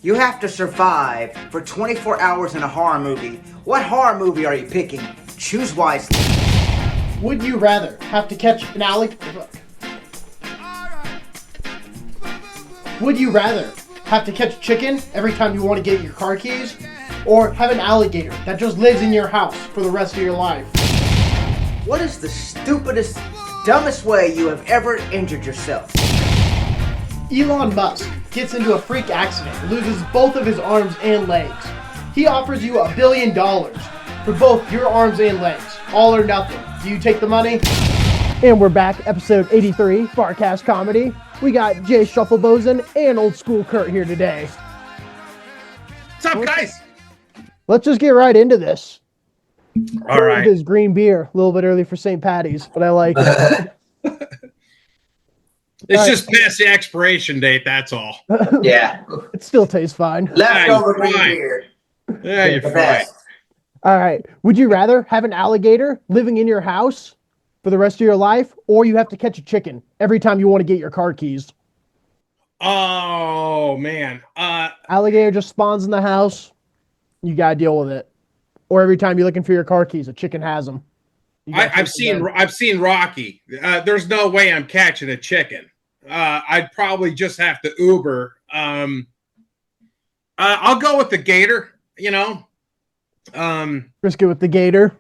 You have to survive for 24 hours in a horror movie. What horror movie are you picking? Choose wisely. Would you rather have to catch an alligator? Would you rather have to catch chicken every time you want to get your car keys? Or have an alligator that just lives in your house for the rest of your life? What is the stupidest, dumbest way you have ever injured yourself? Elon Musk gets into a freak accident and loses both of his arms and legs. He offers you $1 billion for both your arms and legs. All or nothing. Do you take the money? And we're back, episode 83, Barcast Comedy. We got Jay Shuffleboson and OldSchoolCurt here today. What's up, guys? Let's just get right into this. All right. This green beer, a little bit early for St. Patty's, but I like it. It's just past the expiration date, that's all. Yeah. It still tastes fine. Leftover Yeah, you're green fine. beer. Yeah, you're The fine. best. All right. Would you rather have an alligator living in your house for the rest of your life, or you have to catch a chicken every time you want to get your car keys? Oh, man. Alligator just spawns in the house. You got to deal with it. Or every time you're looking for your car keys, a chicken has them. I've seen Rocky. There's no way I'm catching a chicken. I'd probably just have to Uber. I'll go with the gator, Risk it with the gator.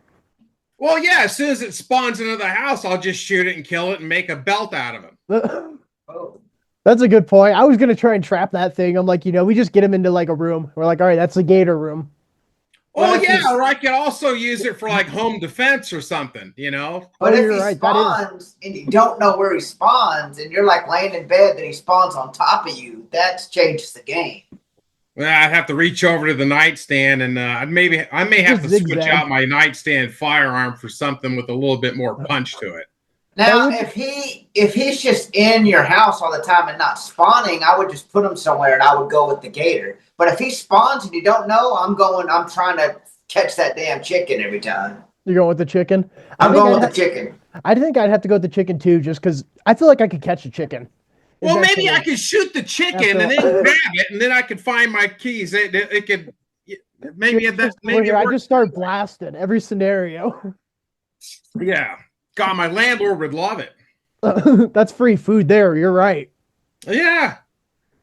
Well, yeah, as soon as it spawns into the house, I'll just shoot it and kill it and make a belt out of him. Oh. That's a good point. I was going to try and trap that thing. I'm like, we just get him into like a room. We're like, all right, that's the gator room. Oh, yeah, or I could also use it for like home defense or something, But if you're he right, that spawns and you don't know where he spawns and you're like laying in bed, then he spawns on top of you, that changes the game. Well, I'd have to reach over to the nightstand, and I may have to Just switch zigzag. out my nightstand firearm for something with a little bit more punch to it. Now, if he's just in your house all the time and not spawning, I would just put him somewhere and I would go with the gator. But if he spawns and you don't know, I'm trying to catch that damn chicken every time. You're going with the chicken? I'm going with the chicken. I think I'd have to go with the chicken too, just because I feel like I could catch a chicken. Well, maybe Eventually. I could shoot the chicken and then grab it, and then I could find my keys. It could maybe that maybe it I works. just start blasting every scenario. Yeah. God, my landlord would love it. That's free food there. You're right. Yeah.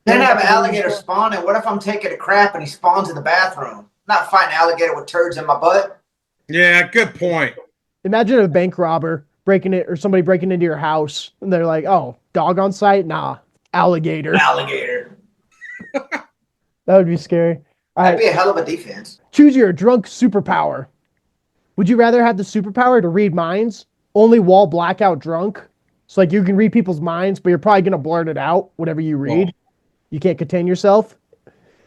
Then have an alligator spawn, and what if I'm taking a crap and he spawns in the bathroom? Not fighting alligator with turds in my butt. Yeah, good point. Imagine a bank robber breaking it, or somebody breaking into your house, and they're like, "Oh, dog on site? Nah, alligator." Alligator. That would be scary. All That'd right, be a hell of a defense. choose your drunk superpower. Would you rather have the superpower to read minds, only while blackout drunk? So like you can read people's minds, but you're probably gonna blurt it out, whatever you read. Oh. You can't contain yourself.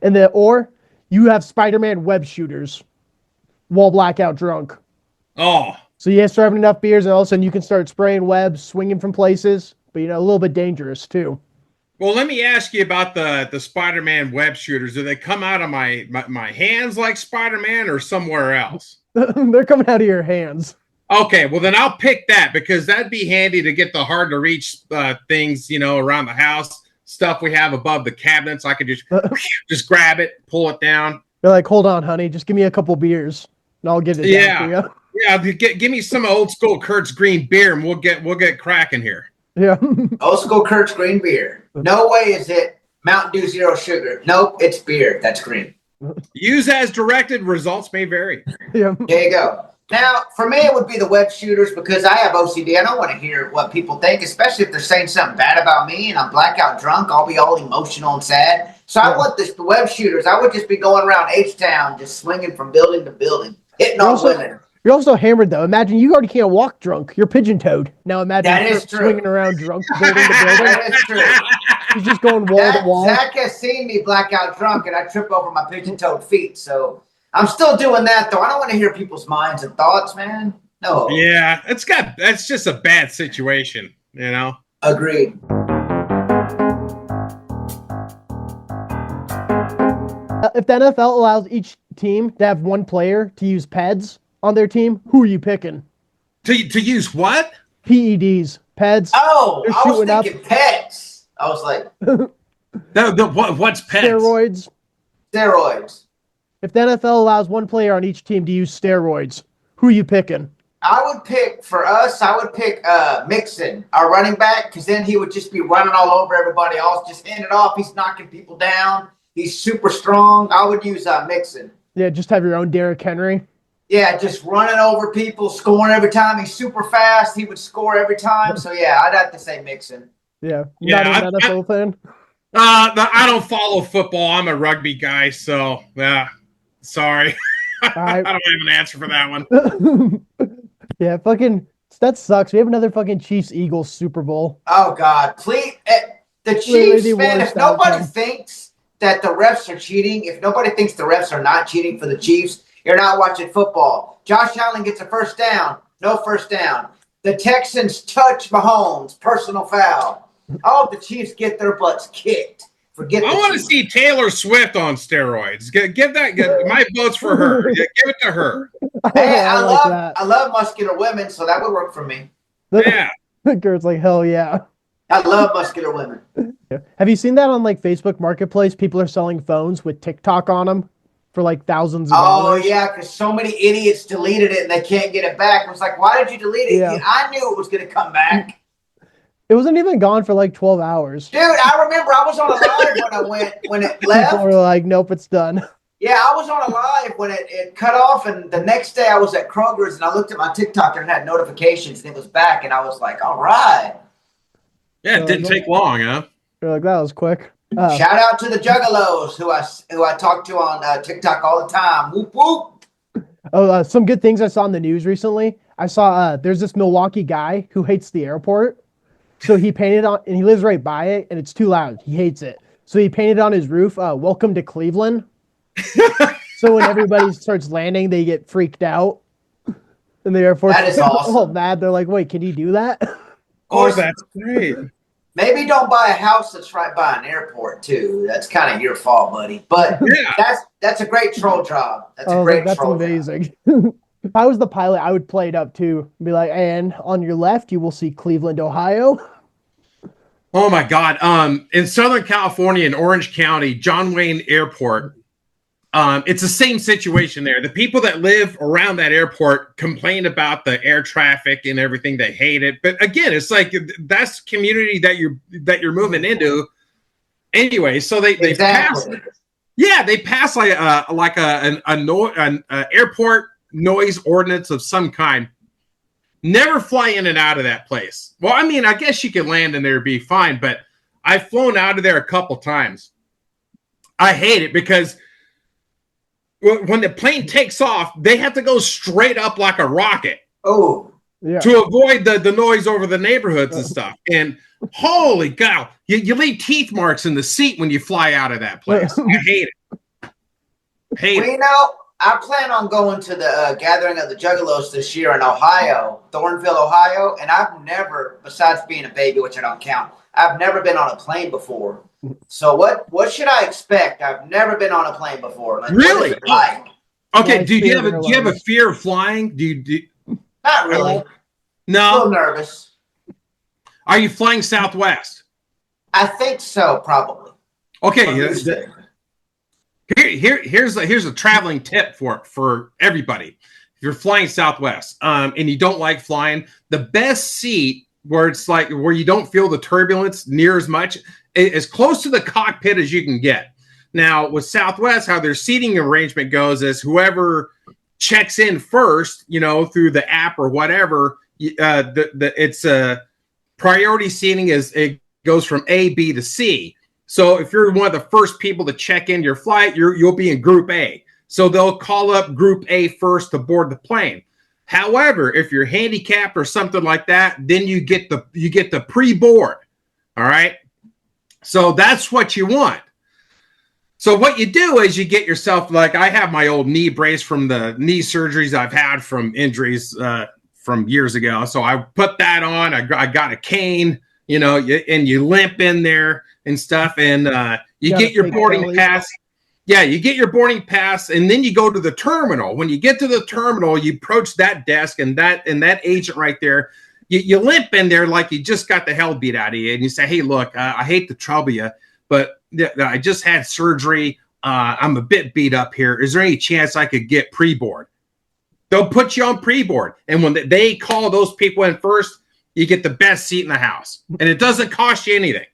And then, or you have Spider-Man web shooters while blackout drunk. Oh, So you start having enough beers, and all of a sudden you can start spraying webs, swinging from places, but a little bit dangerous too. well, let me ask you about the Spider-Man web shooters. Do they come out of my hands like Spider-Man or somewhere else? They're coming out of your hands. Okay, well then I'll pick that because that'd be handy to get the hard to reach things, around the house, stuff we have above the cabinets. I could just grab it, pull it down. They're like, hold on, honey, just give me a couple beers, and I'll get it down for you. Yeah, give me some old school Kurt's green beer and we'll get cracking here. Yeah. Old school Kurt's green beer. No way is it Mountain Dew Zero Sugar. Nope, it's beer. That's green. Use as directed, results may vary. Yeah. There you go. Now, for me, it would be the web shooters because I have OCD. I don't want to hear what people think, especially if they're saying something bad about me and I'm blackout drunk. I'll be all emotional and sad. So I want the web shooters. I would just be going around H-Town just swinging from building to building, hitting on women. You're also hammered, though. Imagine you already can't walk drunk. You're pigeon-toed. Now imagine That you're is true. swinging around drunk, building to building. That is true. He's just going wall to wall. Zach has seen me blackout drunk and I trip over my pigeon-toed feet. So I'm still doing that, though. I don't want to hear people's minds and thoughts, man. No. Yeah, that's just a bad situation, Agreed. If the NFL allows each team to have one player to use PEDs on their team, who are you picking? To use what? PEDs. PEDs. Oh, They're I was shooting up. thinking pets. I was like, What's pets? Steroids. Steroids. If the NFL allows one player on each team to use steroids, who are you picking? I would pick Mixon, our running back, because then he would just be running all over everybody else, just hand it off. He's knocking people down. He's super strong. I would use Mixon. Yeah, just have your own Derrick Henry. Yeah, just running over people, scoring every time. He's super fast. He would score every time. So, yeah, I'd have to say Mixon. Yeah, not an NFL fan? I don't follow football. I'm a rugby guy, so, sorry. I don't have an answer for that one. Yeah, that sucks. We have another fucking Chiefs-Eagles Super Bowl. Oh, God. Please. The Chiefs, man, if nobody thinks that the refs are cheating, if nobody thinks the refs are not cheating for the Chiefs, you're not watching football. Josh Allen gets a first down. No first down. The Texans touch Mahomes. Personal foul. I hope the Chiefs get their butts kicked. I want to see Taylor Swift on steroids. Give my vote's for her. Give it to her. Hey, I love muscular women, so that would work for me. Yeah. Kurt's like, hell yeah. I love muscular women. Have you seen that on like Facebook Marketplace? People are selling phones with TikTok on them for like thousands of dollars. Oh, yeah, because so many idiots deleted it and they can't get it back. It was like, why did you delete it? Yeah. I knew it was going to come back. It wasn't even gone for like 12 hours. Dude, I remember I was on a live when it left. People were like, nope, it's done. Yeah, I was on a live when it cut off, and the next day I was at Kroger's, and I looked at my TikTok and it had notifications, and it was back, and I was like, all right. Yeah, it didn't take long, huh? You're like, that was quick. Shout out to the Juggalos who I talk to on TikTok all the time. Whoop, whoop. Oh, some good things I saw in the news recently. I saw there's this Milwaukee guy who hates the airport. So he painted on, and he lives right by it, and it's too loud. He hates it. So he painted on his roof, welcome to Cleveland. So when everybody starts landing, they get freaked out. In the airport. That is awesome. All mad. They're like, wait, can you do that? Oh, that's great. Maybe don't buy a house that's right by an airport, too. That's kind of your fault, buddy. But that's a great troll job. That's amazing. If I was the pilot, I would play it up, too. Be like, and on your left, you will see Cleveland, Ohio. Oh my God! In Southern California, in Orange County, John Wayne Airport, it's the same situation there. The people that live around that airport complain about the air traffic and everything. They hate it, but again, it's like that's community that you're moving into anyway. So they pass. Yeah, they pass like an airport noise ordinance of some kind. Never fly in and out of that place. Well, I mean, I guess you could land in there and be fine, but I've flown out of there a couple times. I hate it because when the plane takes off, they have to go straight up like a rocket. Oh, yeah. To avoid the noise over the neighborhoods and stuff. And holy cow, you leave teeth marks in the seat when you fly out of that place. I hate it. You know, I plan on going to the gathering of the Juggalos this year in Ohio, Thornville, Ohio, and I've never, besides being a baby, which I don't count, I've never been on a plane before. So what should I expect? I've never been on a plane before. Like, really? What is it like? Okay. Do you have a fear of flying? Not really. No. A little nervous. Are you flying Southwest? I think so, probably. Okay. Here's a traveling tip for everybody. If you're flying Southwest and you don't like flying, the best seat where it's like where you don't feel the turbulence near as much, as close to the cockpit as you can get. Now with Southwest, how their seating arrangement goes is whoever checks in first, through the app or whatever, it's a priority seating it goes from A, B to C. So if you're one of the first people to check in your flight, you'll be in Group A. So they'll call up Group A first to board the plane. However, if you're handicapped or something like that, then you get the pre-board. All right. So that's what you want. So what you do is you get yourself, like I have my old knee brace from the knee surgeries I've had from injuries from years ago. So I put that on. I got a cane, and you limp in there and stuff, and you get your boarding pass. Yeah, you get your boarding pass, and then you go to the terminal. When you get to the terminal, you approach that desk, and that agent right there, you limp in there like you just got the hell beat out of you, and you say, "Hey, look, I hate to trouble you, but I just had surgery I'm a bit beat up here. Is there any chance I could get pre-board? They'll put you on pre-board. And when they call those people in first, you get the best seat in the house. And it doesn't cost you anything.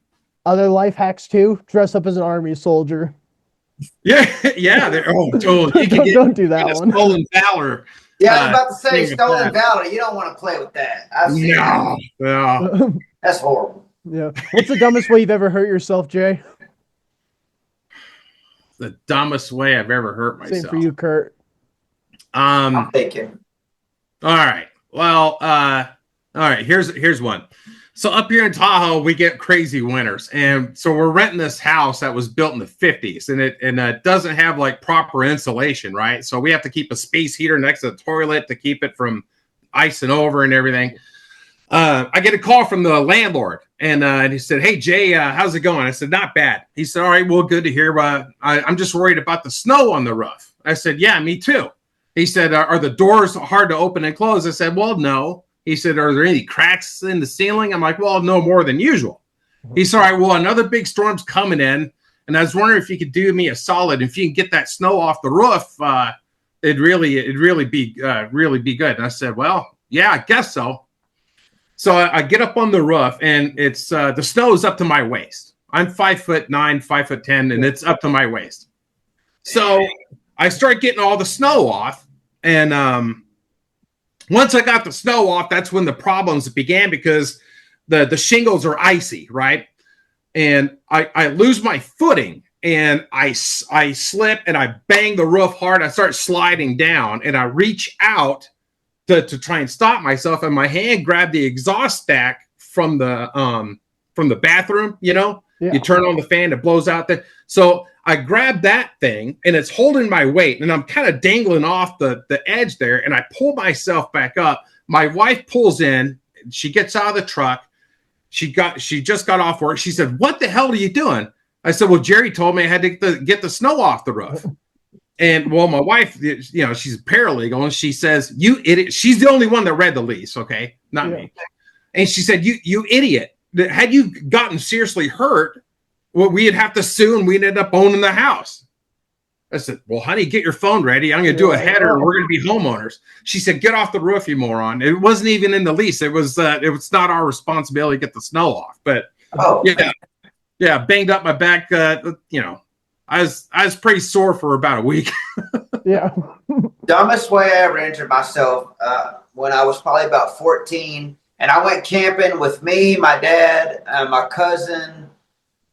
Other life hacks too. Dress up as an army soldier. Yeah. Totally. Don't do that one. Stolen valor. Yeah, I was about to say stolen valor. You don't want to play with that. No. That's horrible. Yeah. What's the dumbest way you've ever hurt yourself, Jay? The dumbest way I've ever hurt myself. Same for you, Kurt. I'm thinking. All right. Well, all right. Here's one. So up here in Tahoe, we get crazy winters, and so we're renting this house that was built in the 50s, and it doesn't have like proper insulation, right? So we have to keep a space heater next to the toilet to keep it from icing over and everything. I get a call from the landlord, and he said, "Hey Jay, how's it going?" I said, "Not bad." He said, "All right, well, good to hear. But I'm just worried about the snow on the roof." I said, "Yeah, me too." He said, "Are the doors hard to open and close?" I said, "Well, no." He said, "Are there any cracks in the ceiling?" I'm like, "Well, no more than usual." He said, "All right, well, another big storm's coming in, and I was wondering if you could do me a solid. If you can get that snow off the roof, it'd really be good." And I said, "Well, yeah, I guess so." So I get up on the roof, and it's the snow is up to my waist. I'm 5'9", 5'10", and it's up to my waist. So I start getting all the snow off, and once I got the snow off, that's when the problems began, because the shingles are icy, right? And I lose my footing, and I slip, and I bang the roof hard. I start sliding down, and I reach out to try and stop myself, and my hand grabbed the exhaust stack from the bathroom. You know, You turn on the fan, it blows out there. So I grab that thing, and it's holding my weight, and I'm kind of dangling off the edge there, and I pull myself back up. My wife pulls in. She gets out of the truck. She just got off work. She said, "What the hell are you doing?" I said, "Well, Jerry told me I had to get the snow off the roof." And well, my wife, you know, she's a paralegal, and she says, "You idiot." She's the only one that read the lease, okay? Not me. And she said, you idiot. Had you gotten seriously hurt, well, we'd have to sue, and we'd end up owning the house. I said, "Well, honey, get your phone ready. I'm going to do a header, and we're going to be homeowners." She said, "Get off the roof, you moron." It wasn't even in the lease. It was not our responsibility to get the snow off. But banged up my back. You know, I was pretty sore for about a week. Dumbest way I ever injured myself when I was probably about 14, and I went camping with me, my dad, and my cousin.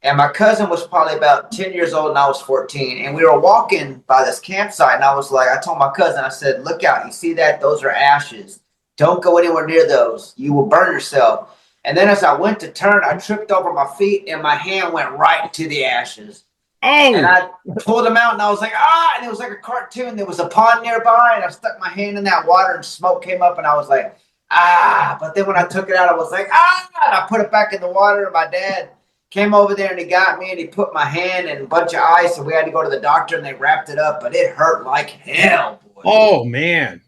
And my cousin was probably about 10 years old, and I was 14. And we were walking by this campsite, and I told my cousin, I said, "Look out, you see that? Those are ashes. Don't go anywhere near those. You will burn yourself." And then as I went to turn, I tripped over my feet, and my hand went right into the ashes. Oh! And I pulled them out, and I was like, "Ah!" And it was like a cartoon. There was a pond nearby, and I stuck my hand in that water, and smoke came up, and I was like, "Ah!" But then when I took it out, I was like, "Ah!" And I put it back in the water, and my dad came over there, and he got me, and he put my hand in a bunch of ice, and we had to go to the doctor, and they wrapped it up, but it hurt like hell, boy. Oh, man.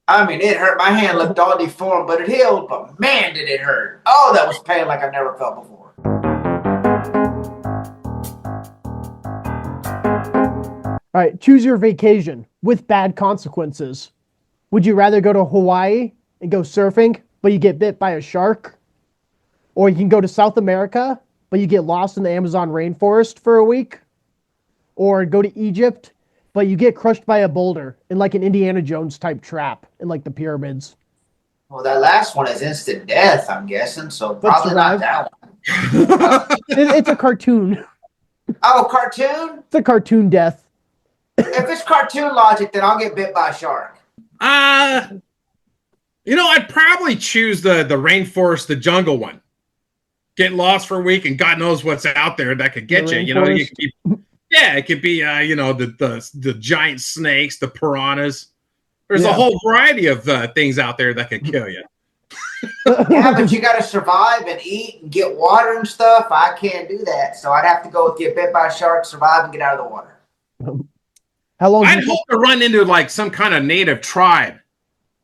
I mean, it hurt. My hand looked all deformed, but it healed, but man, did it hurt. Oh, that was pain like I've never felt before. All right, choose your vacation with bad consequences. Would you rather go to Hawaii and go surfing, but you get bit by a shark? Or you can go to South America, but you get lost in the Amazon rainforest for a week? Or go to Egypt, but you get crushed by a boulder in like an Indiana Jones type trap in like the pyramids? Well, that last one is instant death, I'm guessing, so probably not that one. It's a cartoon. Oh, cartoon? It's a cartoon death. If it's cartoon logic, then I'll get bit by a shark. You know, I'd probably choose the rainforest, the jungle one. Get lost for a week, and God knows what's out there that could get you. You know, it could be you know, the giant snakes, the piranhas. There's a whole variety of things out there that could kill you. Yeah, but you got to survive and eat and get water and stuff. I can't do that, so I'd have to go with get bit by a shark, survive, and get out of the water. How long? I'd hope to run into like some kind of native tribe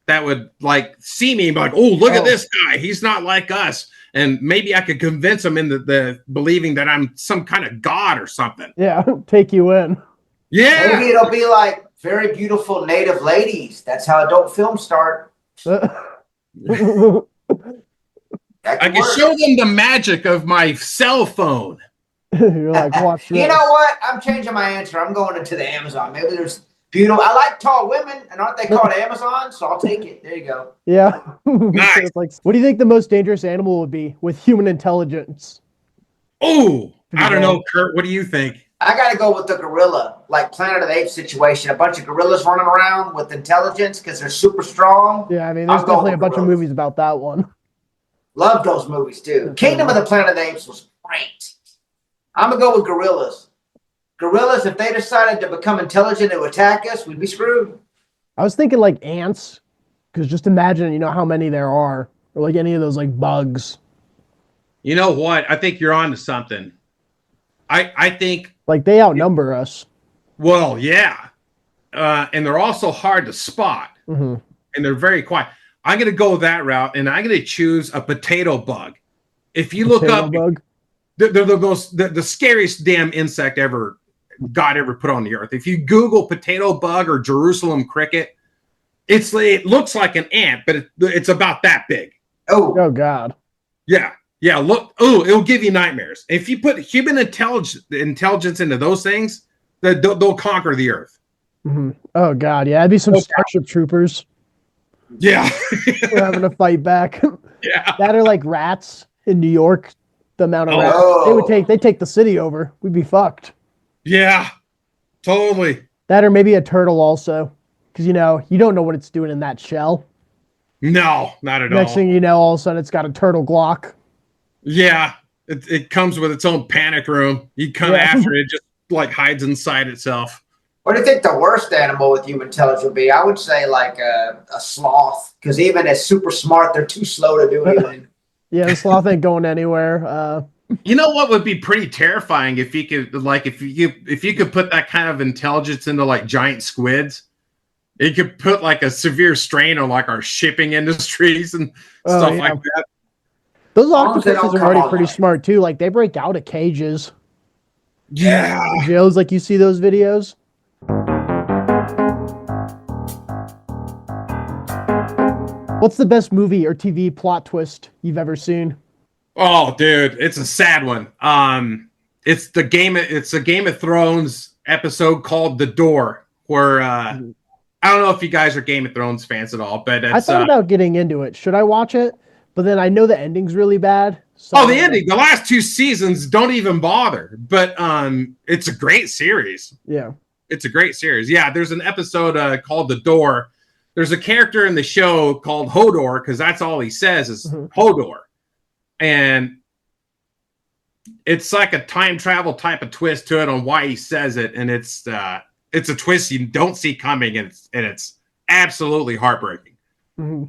that would like see me and be like, "Oh, look at this guy. He's not like us." and maybe I could convince them in the believing that I'm some kind of god or something. Yeah, take you in. Yeah. Maybe it'll be like very beautiful native ladies. That's how adult films start. I can show them the magic of my cell phone. You're like, watch this. You know what? I'm changing my answer. I'm going into the Amazon. Maybe there's beautiful. I like tall women, and aren't they called Amazon? So I'll take it. There you go. Yeah. Nice. It's like, what do you think the most dangerous animal would be with human intelligence? Oh, I don't know, Kurt. What do you think? I got to go with the gorilla, like Planet of the Apes situation. A bunch of gorillas running around with intelligence because they're super strong. Yeah, I mean, there's definitely a bunch of movies about that one. Love those movies, too. Kingdom of the Planet of the Apes was great. I'm going to go with gorillas. Gorillas, if they decided to become intelligent to attack us, we'd be screwed. I was thinking like ants, because just imagine, you know, how many there are, or like any of those like bugs. You know what? I think you're on to something. I think... Like, they outnumber us. Well, yeah. And they're also hard to spot. Mm-hmm. And they're very quiet. I'm going to go that route, and I'm going to choose a potato bug. If you look up... Bug? They're the scariest damn insect God ever put on the earth. If you Google potato bug or Jerusalem cricket, it looks like an ant, but it's about that big. Oh God. Yeah. Look. Oh, it'll give you nightmares. If you put human intelligence into those things, they'll conquer the earth. Mm-hmm. Oh God. Yeah, it'd be some Starship Troopers. Yeah. We're having to fight back. Yeah. That are like rats in New York. The amount of rats they take the city over. We'd be fucked. Yeah, totally. That or maybe a turtle also, because you know you don't know what it's doing in that shell. No, not at all. Next thing you know, all of a sudden it's got a turtle Glock. Yeah, it comes with its own panic room. You come after it, just like hides inside itself. What do you think the worst animal with human intelligence would be? I would say like a sloth, because even as super smart, they're too slow to do anything. Yeah, the sloth ain't going anywhere. You know what would be pretty terrifying if you could, like, if you could put that kind of intelligence into like giant squids. It could put like a severe strain on like our shipping industries and stuff like that. Those octopuses are already pretty smart too. Like they break out of cages. Yeah, Joe's like you see those videos. What's the best movie or TV plot twist you've ever seen? Oh, dude, it's a sad one. It's a Game of Thrones episode called The Door, where I don't know if you guys are Game of Thrones fans at all, but I thought about getting into it. Should I watch it? But then I know the ending's really bad. So the ending. The last 2 seasons don't even bother, but it's a great series. Yeah, it's a great series. Yeah, there's an episode called The Door. There's a character in the show called Hodor, because that's all he says is Hodor. And it's like a time travel type of twist to it on why he says it. And it's a twist you don't see coming, and it's absolutely heartbreaking. Mm-hmm.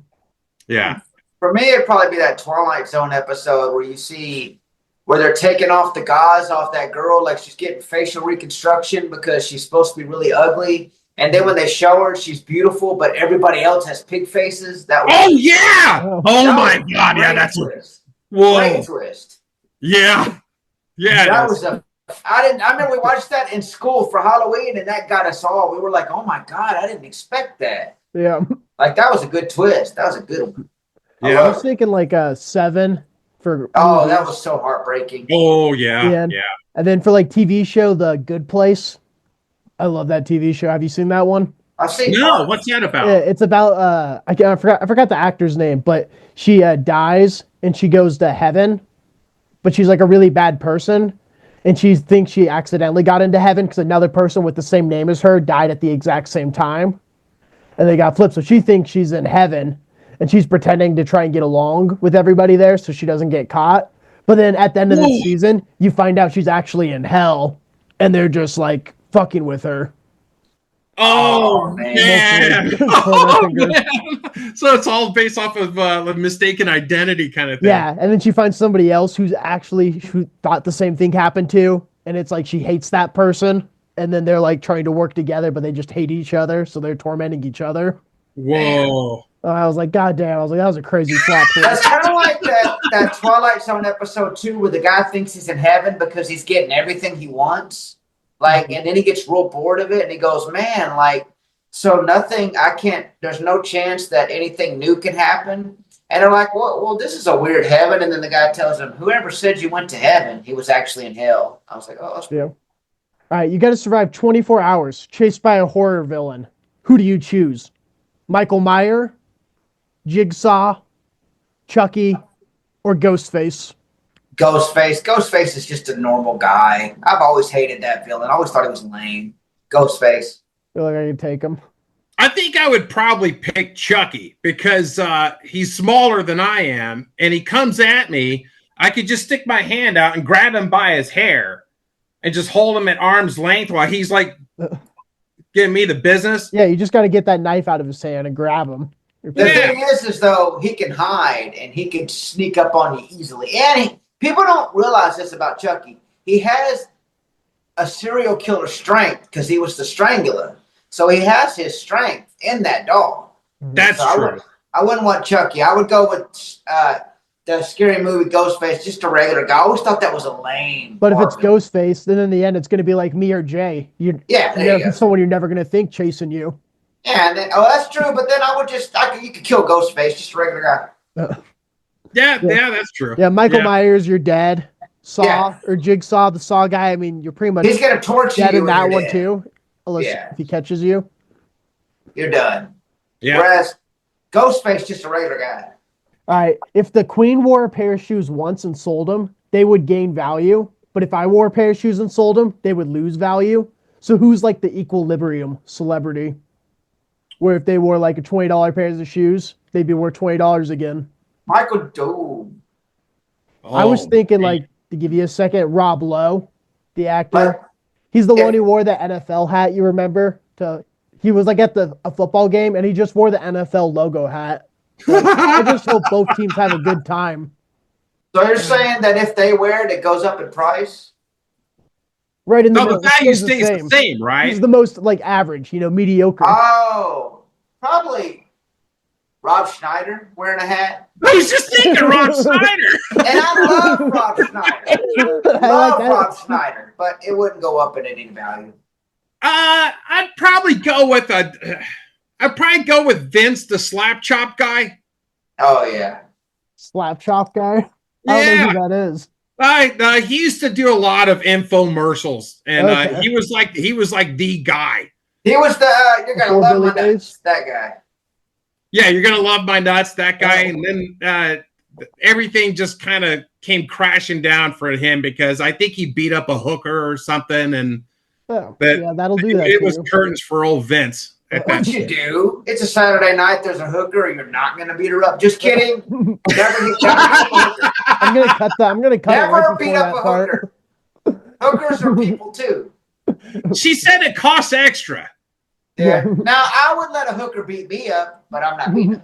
Yeah. For me, it'd probably be that Twilight Zone episode where you see where they're taking off the gauze off that girl, like she's getting facial reconstruction because she's supposed to be really ugly. And then when they show her, she's beautiful, but everybody else has pig faces. That was my God! Yeah, that's twist. Whoa! Great twist. Yeah. That was I remember we watched that in school for Halloween, and that got us all. We were like, "Oh my God, I didn't expect that." Yeah. Like that was a good twist. That was a good one. Yeah. I was thinking like 7 for. Oh, that was so heartbreaking. Oh yeah. And then for like TV show, The Good Place. I love that TV show. Have you seen that one? I've seen. No, what's that about? Yeah, it's about I forgot the actor's name, but she dies and she goes to heaven, but she's like a really bad person, and she thinks she accidentally got into heaven because another person with the same name as her died at the exact same time, and they got flipped. So she thinks she's in heaven, and she's pretending to try and get along with everybody there so she doesn't get caught. But then at the end of the season, you find out she's actually in hell, and they're just like fucking with her. Oh man. So it's all based off of a mistaken identity kind of thing. Yeah, and then she finds somebody else who thought the same thing happened to, and it's like she hates that person, and then they're like trying to work together, but they just hate each other, so they're tormenting each other. Whoa. I was like, God damn! I was like, that was a crazy plot twist. That's kind of like that. that Twilight Zone episode 2 where the guy thinks he's in heaven because he's getting everything he wants? Like, and then he gets real bored of it and he goes, man, like, so nothing, there's no chance that anything new can happen. And they're like, well, this is a weird heaven. And then the guy tells him, whoever said you went to heaven, he was actually in hell. I was like, oh, that's yeah. All right, you got to survive 24 hours chased by a horror villain. Who do you choose? Michael Myers, Jigsaw, Chucky, or Ghostface? Ghostface. Ghostface is just a normal guy. I've always hated that villain. I always thought he was lame. Ghostface. Feel like I can take him. I think I would probably pick Chucky because he's smaller than I am, and he comes at me. I could just stick my hand out and grab him by his hair and just hold him at arm's length while he's like giving me the business. Yeah, you just got to get that knife out of his hand and grab him. The thing is though, he can hide and he can sneak up on you easily. And people don't realize this about Chucky. He has a serial killer strength because he was the strangler. So he has his strength in that dog. That's true. I wouldn't want Chucky. I would go with the scary movie Ghostface, just a regular guy. I always thought that was a lame. But if it's Ghostface, then in the end, it's going to be like me or Jay. Someone you're never going to think chasing you. Yeah, and then, that's true. But then you could kill Ghostface, just a regular guy. Yeah, that's true. Yeah, Michael Myers, you're dead. Saw or Jigsaw, the Saw guy. I mean, you're pretty much he's going to torture dead you in that one dead. too. Unless if he catches you, you're done. Yeah. Whereas Ghostface, just a regular guy. All right. If the Queen wore a pair of shoes once and sold them, they would gain value. But if I wore a pair of shoes and sold them, they would lose value. So who's like the equilibrium celebrity? Where if they wore like a $20 pair of shoes, they'd be worth $20 again. Michael Doom. I was thinking, like, to give you a second, Rob Lowe, the actor. He's the one who wore the NFL hat, you remember? He was like at a football game, and he just wore the NFL logo hat. Like, I just hope both teams have a good time. So you're saying that if they wear it, it goes up in price? Right in the middle. The value stays the same, right? He's the most, like, average, mediocre. Oh, probably Rob Schneider wearing a hat. I was just thinking Rob Schneider. And I love Rob Schneider. Rob Schneider, but it wouldn't go up in any value. I'd probably go with Vince, the slap chop guy. Oh yeah, slap chop guy. I don't know who that is. He used to do a lot of infomercials, and he was like the guy. He was you're gonna love my nuts, that guy. Yeah, you're gonna love my nuts, that guy, and then everything just kind of came crashing down for him because I think he beat up a hooker or something, and that'll do that. It was curtains for old Vince. What you do? It's a Saturday night. There's a hooker. You're not going to beat her up. Just kidding. I'm going to cut that. I'm going to cut Never beat up a hooker. Hookers are people too. She said it costs extra. Yeah. Now I would let a hooker beat me up, but I'm not beating her.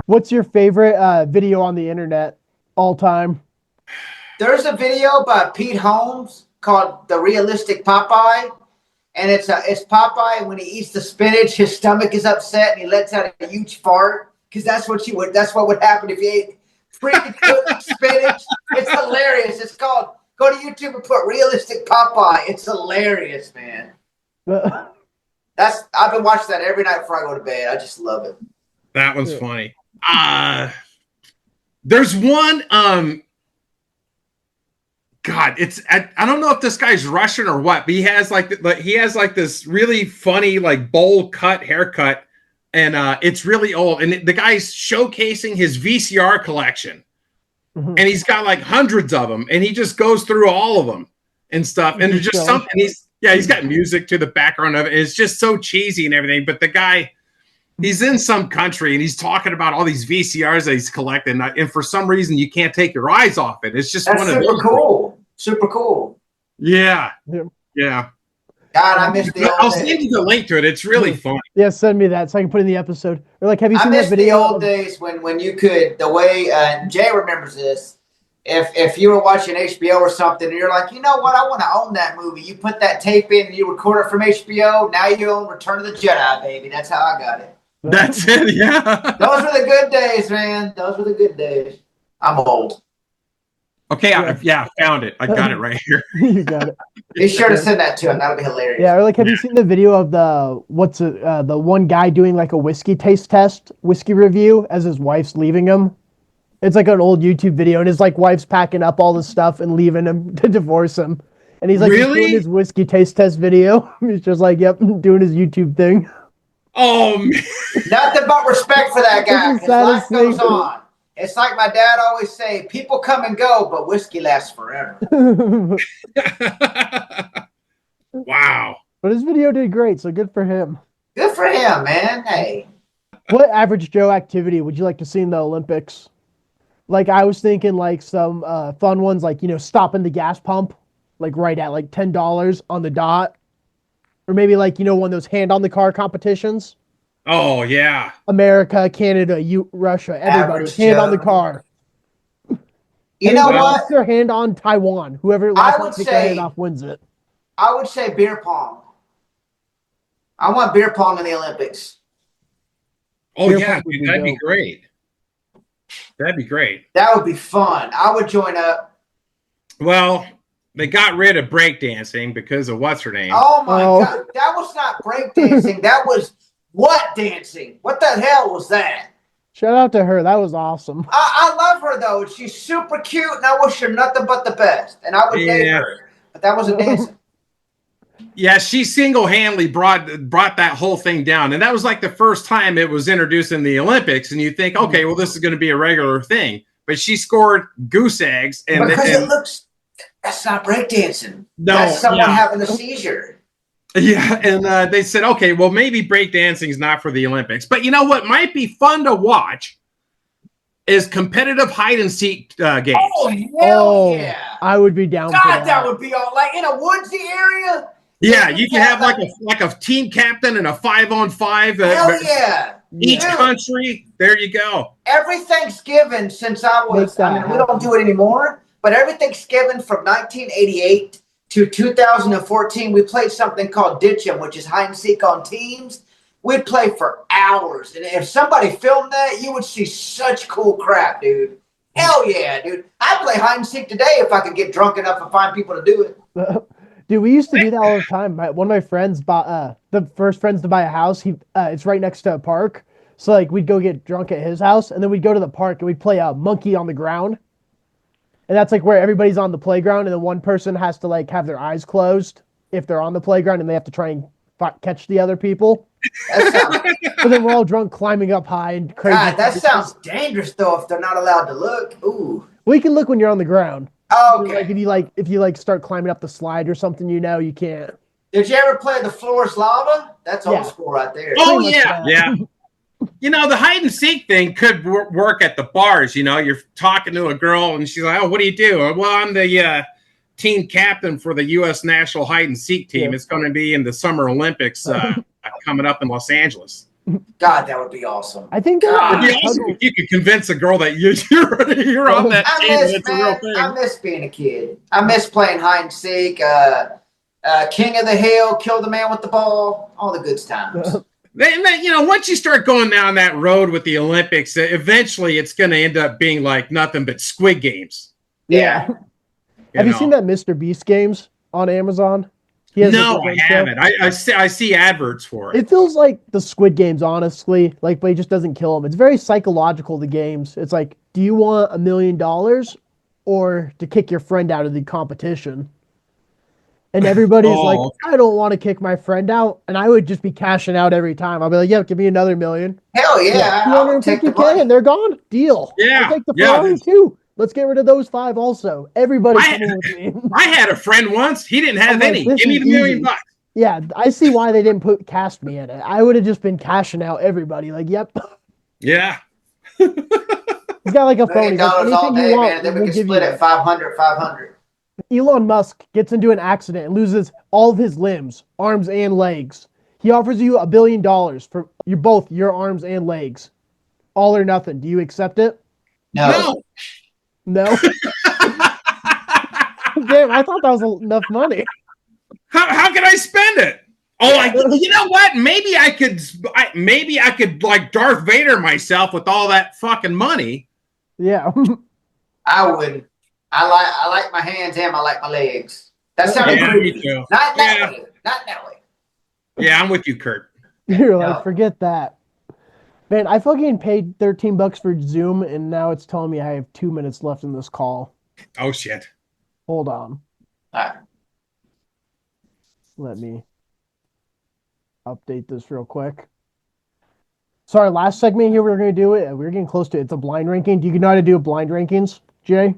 What's your favorite video on the internet all time? There's a video by Pete Holmes called "The Realistic Popeye," and it's Popeye when he eats the spinach, his stomach is upset and he lets out a huge fart because that's what would happen if you ate freaking cooked spinach. It's hilarious. It's called. Go to YouTube and put "Realistic Popeye." It's hilarious, man. I've been watching that every night before I go to bed. I just love it. That one's funny. There's one. God, I don't know if this guy's Russian or what, but he has like this really funny like bowl cut haircut, and it's really old. And the guy's showcasing his VCR collection, and he's got like hundreds of them, and he just goes through all of them and stuff. And there's just something. He's got music to the background of it. It's just so cheesy and everything. But the guy, he's in some country and he's talking about all these VCRs that he's collecting, and for some reason you can't take your eyes off it. It's just one of those. Super cool. Yeah. God, I missed the old I'll send you the link to it. It's really funny. Yeah, send me that so I can put it in the episode. Or like, have you seen that video? I miss the old days when you could, the way, Jay remembers this, if you were watching HBO or something and you're like, you know what, I want to own that movie. You put that tape in and you record it from HBO. Now you own Return of the Jedi, baby. That's how I got it. That's it. Yeah. Those were the good days, man. Those were the good days. I'm old. Okay. I found it. I got it right here. You got it. Be sure to send that to him. That'll be hilarious. Yeah, or like, have you seen the video of the one guy doing like a whiskey taste test, whiskey review, as his wife's leaving him? It's like an old YouTube video, and his like wife's packing up all the stuff and leaving him to divorce him, and he's like doing his whiskey taste test video. He's just like, yep, doing his YouTube thing. Oh, man. Nothing but respect for that guy. His life goes on. It's like my dad always say, people come and go, but whiskey lasts forever. Wow. But his video did great, so good for him. Good for him, man. Hey. What average Joe activity would you like to see in the Olympics? Like, I was thinking like some fun ones, like, stopping the gas pump, like right at like $10 on the dot. Or maybe like, one of those hand on the car competitions. Oh, yeah. America, Canada, Russia, everybody, Average hand Joe. on the car. You know what? Their hand on Taiwan. Whoever takes their hand off wins it. I would say beer pong. I want beer pong in the Olympics. Oh, Beer yeah. pong would Dude, be that'd be dope. great. That'd be great. That would be fun. I would join up. Well, they got rid of breakdancing because of what's her name. Oh my God. That was not breakdancing. That was what dancing? What the hell was that? Shout out to her. That was awesome. I love her though. She's super cute and I wish her nothing but the best. And I would date her. But that wasn't dancing. Yeah, she single-handedly brought that whole thing down. And that was like the first time it was introduced in the Olympics. And you think, okay, well, this is going to be a regular thing. But she scored goose eggs. That's not breakdancing. No, that's someone having a seizure. Yeah, and they said, okay, well, maybe breakdancing is not for the Olympics. But you know what might be fun to watch is competitive hide-and-seek games. Oh, hell yeah. I would be down for that. God, that would be all, like in a woodsy area. Yeah, you can have like a team captain and a 5-on-5. Hell yeah. Each country, there you go. Every Thanksgiving since I was, we don't do it anymore, but every Thanksgiving from 1988 to 2014, we played something called Ditch 'em, which is hide and seek on teams. We'd play for hours. And if somebody filmed that, you would see such cool crap, dude. Hell yeah, dude. I'd play hide and seek today if I could get drunk enough and find people to do it. Dude, we used to do that all the time. One of my friends bought the first friends to buy a house. It's right next to a park. So like we'd go get drunk at his house, and then we'd go to the park and we'd play a monkey on the ground. And that's like where everybody's on the playground, and then one person has to like have their eyes closed if they're on the playground, and they have to try and catch the other people. But then we're all drunk, climbing up high and crazy. God, that sounds dangerous though if they're not allowed to look. Ooh. Well, you can look when you're on the ground. Oh, okay. If you start climbing up the slide or something, you can't. Did you ever play The Floor is Lava? That's old school right there. Oh yeah, yeah. The hide and seek thing could work at the bars. You're talking to a girl and she's like, "Oh, what do you do?" "Well, I'm the team captain for the U.S. national hide and seek team. It's going to be in the Summer Olympics coming up in Los Angeles." God, that would be awesome. I think it'd be awesome if you could convince a girl that you're on that team. I miss being a kid. I miss playing hide and seek. King of the Hill, kill the man with the ball. All the good times. Once you start going down that road with the Olympics, eventually it's going to end up being like nothing but Squid Games. Yeah. Have you seen that Mr. Beast games on Amazon? No, I haven't. I see adverts for it. It feels like the Squid Games, honestly. But he just doesn't kill them. It's very psychological, the games. It's like, do you want $1 million or to kick your friend out of the competition? And everybody's like, I don't want to kick my friend out. And I would just be cashing out every time. I'll be like, yeah, give me another $1 million. Hell yeah. $250K and they're gone. Deal. Yeah. I'll take the Ferrari too. Let's get rid of those 5 also. Everybody's coming with me. I had a friend once. He didn't have any. Give me the $1 million. Yeah, I see why they didn't cast me in it. I would have just been cashing out everybody. Like, yep. Yeah. He's got like a phone. $1 million all day, man. Then we can split it 500. Elon Musk gets into an accident and loses all of his limbs, arms and legs. He offers you $1 billion for both your arms and legs. All or nothing. Do you accept it? No. No. Damn, I thought that was enough money. How can I spend it? You know what? Maybe I could like Darth Vader myself with all that fucking money. Yeah. I wouldn't. I like my hands and I like my legs. That sounded creepy. Not that way. Not that way. Yeah, I'm with you, Kurt. You're like, forget that. Man, I fucking paid $13 for Zoom, and now it's telling me I have 2 minutes left in this call. Oh shit. Hold on. All right. Let me update this real quick. Sorry, last segment here we were going to do it. We were getting close to it. It's a blind ranking. Do you know how to do blind rankings, Jay?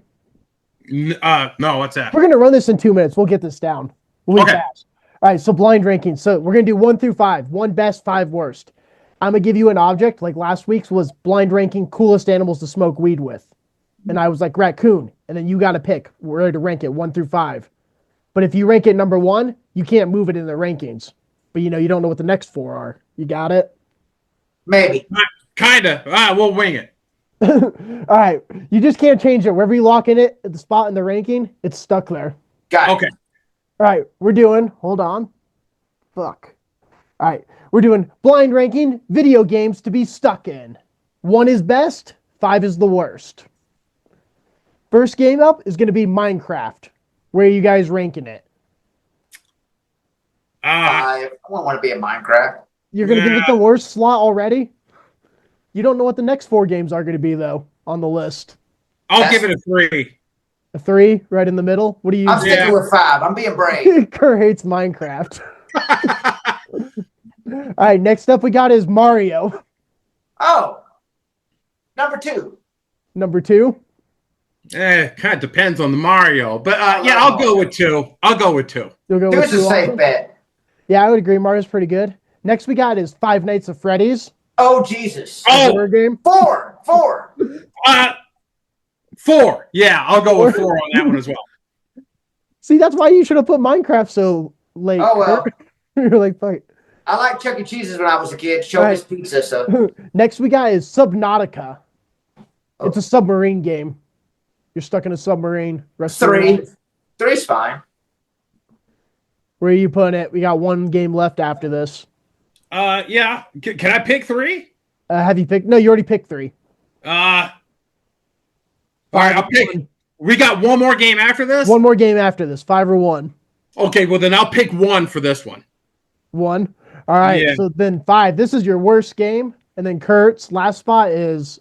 No, what's that? We're going to run this in 2 minutes. We'll get this down. We'll be fast. All right, so blind ranking. So we're going to do 1 through 5. 1 best, 5 worst. I'm going to give you an object, like last week's was blind ranking coolest animals to smoke weed with. And I was like, raccoon. And then you got to pick. We're ready to rank it 1 through 5. But if you rank it number 1, you can't move it in the rankings. But you don't know what the next 4 are. You got it? Maybe. Kinda. We'll wing it. All right. You just can't change it. Wherever you lock in it, at the spot in the ranking, it's stuck there. Got it. Okay. All right. We're doing, hold on. Fuck. All right. We're doing blind ranking video games to be stuck in. 1 is best, 5 is the worst. First game up is going to be Minecraft. Where are you guys ranking it? 5. I won't want to be in Minecraft. You're going to give it the worst slot already? You don't know what the next 4 games are going to be, though, on the list. I'll give it a 3. A 3, right in the middle? What do you? I'm sticking with 5. I'm being brave. Kurt hates Minecraft. All right, next up we got is Mario. Oh, number 2. Number 2? Kind of depends on the Mario. But I'll go with 2. I'll go with 2. You'll go 2 with is a safe bet. Yeah, I would agree. Mario's pretty good. Next we got is Five Nights at Freddy's. Oh, Jesus. Horror game. 4. 4. 4. Yeah, I'll go with 4 on that one as well. See, that's why you should have put Minecraft so late. Oh, well. You're like, fuck. I liked Chuck E. Cheese's when I was a kid. Showbiz Pizza. So next we got is Subnautica. It's a submarine game. You're stuck in a submarine. 3. 3's fine. Where are you putting it? We got 1 game left after this. Yeah. Can I pick 3? Have you picked? No, you already picked 3. All right, I'll pick. We got 1 more game after this? 1 more game after this. 5 or 1. Okay, well then I'll pick 1 for this one. 1. All right, so then 5. This is your worst game. And then Kurt's last spot is